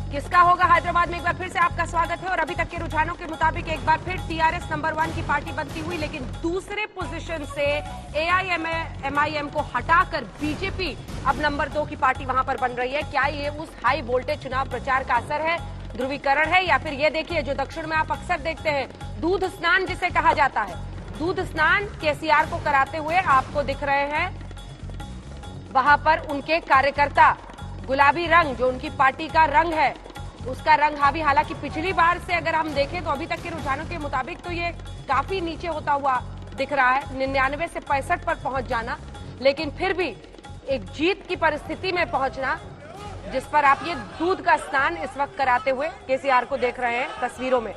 किसका होगा हैदराबाद में? एक बार फिर से आपका स्वागत है। और अभी तक के रुझानों के मुताबिक एक बार फिर टीआरएस नंबर 1 की पार्टी बनती हुई, लेकिन दूसरे पोजीशन से एआईएमआईएम को हटाकर बीजेपी अब नंबर 2 की पार्टी वहां पर बन रही है। क्या ये उस हाई वोल्टेज चुनाव प्रचार का असर है, ध्रुवीकरण है, या फिर ये देखिए जो दक्षिण में आप अक्सर देखते हैं, दूध स्नान जिसे कहा जाता है, दूध स्नान केसीआर को कराते हुए आपको दिख रहे हैं। वहां पर उनके कार्यकर्ता गुलाबी रंग जो उनकी पार्टी का रंग है उसका रंग हावी। हालांकि पिछली बार से अगर हम देखें तो अभी तक के रुझानों के मुताबिक तो ये काफी नीचे होता हुआ दिख रहा है, 99 से 65 पर पहुंच जाना, लेकिन फिर भी एक जीत की परिस्थिति में पहुंचना, जिस पर आप ये दूध का स्नान इस वक्त कराते हुए केसीआर को देख रहे हैं तस्वीरों में।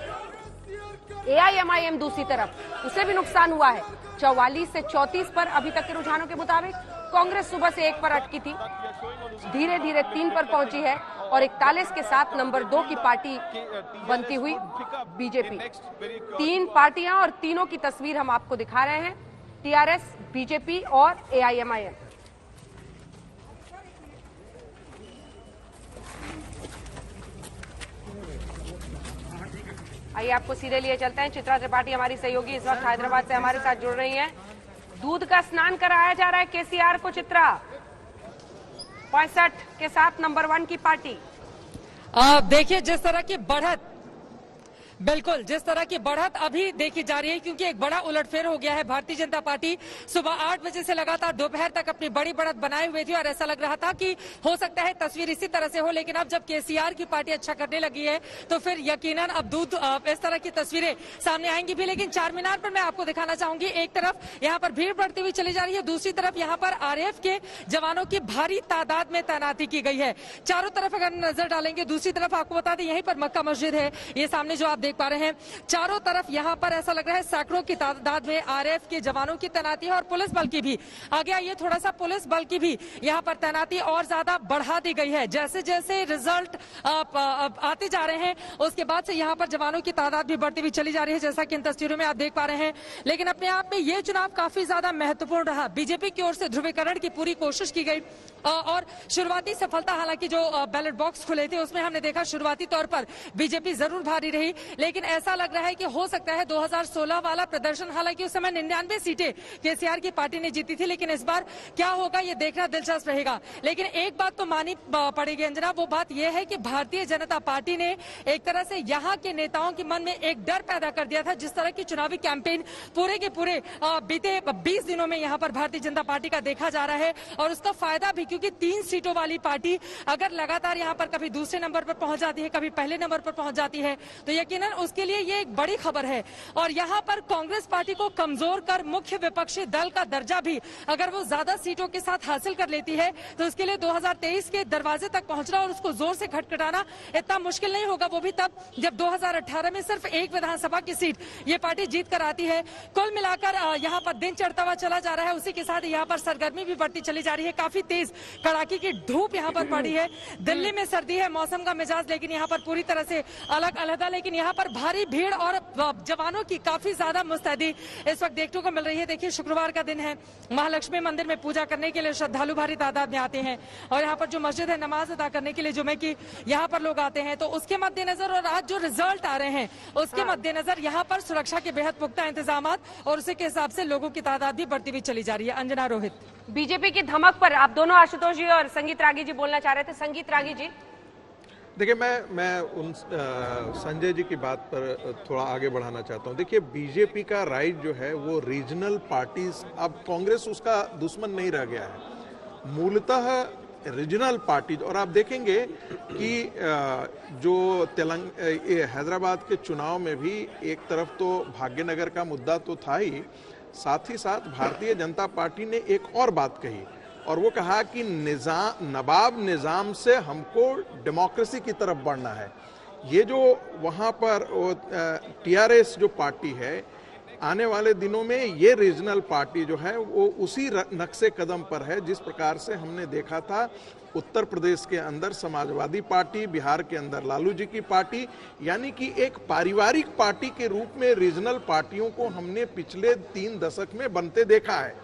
एआईएमआईएम दूसरी तरफ, उसे भी नुकसान हुआ है 44 से 34 पर अभी तक के रुझानों के मुताबिक। कांग्रेस सुबह से 1 पर अटकी थी, धीरे धीरे 3 पर पहुंची है और 41 के साथ नंबर 2 की पार्टी बनती हुई बीजेपी। 3 पार्टियां और तीनों की तस्वीर हम आपको दिखा रहे हैं, टीआरएस, बीजेपी और एआईएमआईएम। आइए आपको सीधे लिए चलते हैं। चित्रा त्रिपाठी हमारी सहयोगी इस वक्त हैदराबाद से हमारे साथ जुड़ रही हैं। दूध का स्नान कराया जा रहा है केसीआर को। चित्रा, 65 के साथ नंबर 1 की पार्टी। देखिए जिस तरह की बढ़त, बिल्कुल जिस तरह की बढ़त अभी देखी जा रही है, क्योंकि एक बड़ा उलटफेर हो गया है। भारतीय जनता पार्टी सुबह 8 बजे से लगातार दोपहर तक अपनी बड़ी बढ़त बनाए हुए थी और ऐसा लग रहा था कि हो सकता है तस्वीर इसी तरह से हो, लेकिन अब जब केसीआर की पार्टी अच्छा करने लगी है तो फिर यकीनन अब दूध इस तरह की तस्वीरें सामने आएंगी भी। लेकिन चार मीनार पर मैं आपको दिखाना चाहूंगी, एक तरफ यहाँ पर भीड़ बढ़ती हुई चली जा रही है, दूसरी तरफ यहाँ पर आरएएफ के जवानों की भारी तादाद में तैनाती की गई है। चारों तरफ अगर नजर डालेंगे, दूसरी तरफ आपको बता दें यहीं पर मक्का मस्जिद है, ये सामने जो आप देख पा रहे हैं, चारों तरफ यहां पर ऐसा लग रहा है सैकड़ों की तादाद में आरएएफ के जवानों की तैनाती है और पुलिस बल की भी। आगे ये थोड़ा सा पुलिस बल की भी यहां पर तैनाती और ज्यादा बढ़ा दी गई है। जैसे जैसे रिजल्ट आते जा रहे हैं उसके बाद से यहां पर जवानों की तादाद भी बढ़ती हुई चली जा रही है, जैसा कि इन तस्वीरों में आप देख पा रहे हैं। लेकिन अपने आप में ये चुनाव काफी ज्यादा महत्वपूर्ण रहा। बीजेपी की ओर से ध्रुवीकरण की पूरी कोशिश की गई और शुरुआती सफलता, हालांकि जो बैलेट बॉक्स खुले थे उसमें हमने देखा शुरुआती तौर पर बीजेपी जरूर भारी रही, लेकिन ऐसा लग रहा है कि हो सकता है 2016 वाला प्रदर्शन, हालांकि उस समय 99 सीटें केसीआर की पार्टी ने जीती थी, लेकिन इस बार क्या होगा ये देखना दिलचस्प रहेगा। लेकिन एक बात तो मानी पड़ेगी अंजना, वो बात यह है कि भारतीय जनता पार्टी ने एक तरह से यहाँ के नेताओं के मन में एक डर पैदा कर दिया था। जिस तरह की चुनावी कैंपेन पूरे के पूरे बीते 20 दिनों में यहाँ पर भारतीय जनता पार्टी का देखा जा रहा है और उसका फायदा भी, क्योंकि 3 सीटों वाली पार्टी अगर लगातार यहाँ पर कभी दूसरे नंबर पर पहुंच जाती है, कभी पहले नंबर पर पहुंच जाती है, तो यकीनन उसके लिए ये एक बड़ी खबर है। और यहाँ पर कांग्रेस पार्टी को कमजोर कर मुख्य विपक्षी दल का दर्जा भी अगर वो ज्यादा सीटों के साथ हासिल कर लेती है तो उसके लिए 2023 के दरवाजे तक पहुंचना और उसको जोर से खटखटाना इतना मुश्किल नहीं होगा, वो भी तब जब 2018 में सिर्फ एक विधानसभा की सीट ये पार्टी जीत कर आती है। कुल मिलाकर यहाँ पर दिन चढ़ता हुआ चला जा रहा है, उसी के साथ यहाँ पर सरगर्मी भी बढ़ती चली जा रही है। काफी तेज कड़ाके की धूप यहाँ पर पड़ी है। दिल्ली में सर्दी है, मौसम का मिजाज लेकिन यहाँ पर पूरी तरह से अलग अलग, लेकिन यहाँ पर भारी भीड़ और जवानों की काफी ज्यादा मुस्तैदी इस वक्त देखने को मिल रही है। देखिए शुक्रवार का दिन है, महालक्ष्मी मंदिर में पूजा करने के लिए श्रद्धालु भारी तादाद में आते हैं और यहाँ पर जो मस्जिद है नमाज अदा करने के लिए जुमे की यहाँ पर लोग आते हैं। तो उसके मद्देनजर और आज जो रिजल्ट आ रहे हैं उसके मद्देनजर यहाँ पर सुरक्षा के बेहद पुख्ता इंतजाम और उसी के हिसाब से लोगों की तादाद भी बढ़ती हुई चली जा रही है। अंजना, रोहित। बीजेपी की धमक पर आप दोनों, आशुतोष जी और संगीत रागी जी, बोलना चाह रहे थे। संगीत रागी जी, देखिए मैं उन संजय जी की बात पर थोड़ा आगे बढ़ाना चाहता हूं। देखिए बीजेपी का राइट जो है वो रीजनल पार्टीज, अब कांग्रेस उसका दुश्मन नहीं रह गया है, मूलतः रीजनल पार्टीज। और आप देखेंगे कि जो हैदराबाद के चुनाव में भी एक तरफ तो भाग्यनगर का मुद्दा तो था ही, साथ ही साथ भारतीय जनता पार्टी ने एक और बात कही और वो कहा कि नवाब निजाम से हमको डेमोक्रेसी की तरफ बढ़ना है। ये जो वहाँ पर टीआरएस जो पार्टी है, आने वाले दिनों में ये रीजनल पार्टी जो है वो उसी नक्शे कदम पर है जिस प्रकार से हमने देखा था उत्तर प्रदेश के अंदर समाजवादी पार्टी, बिहार के अंदर लालू जी की पार्टी, यानी कि एक पारिवारिक पार्टी के रूप में रीजनल पार्टियों को हमने पिछले 3 दशक में बनते देखा है।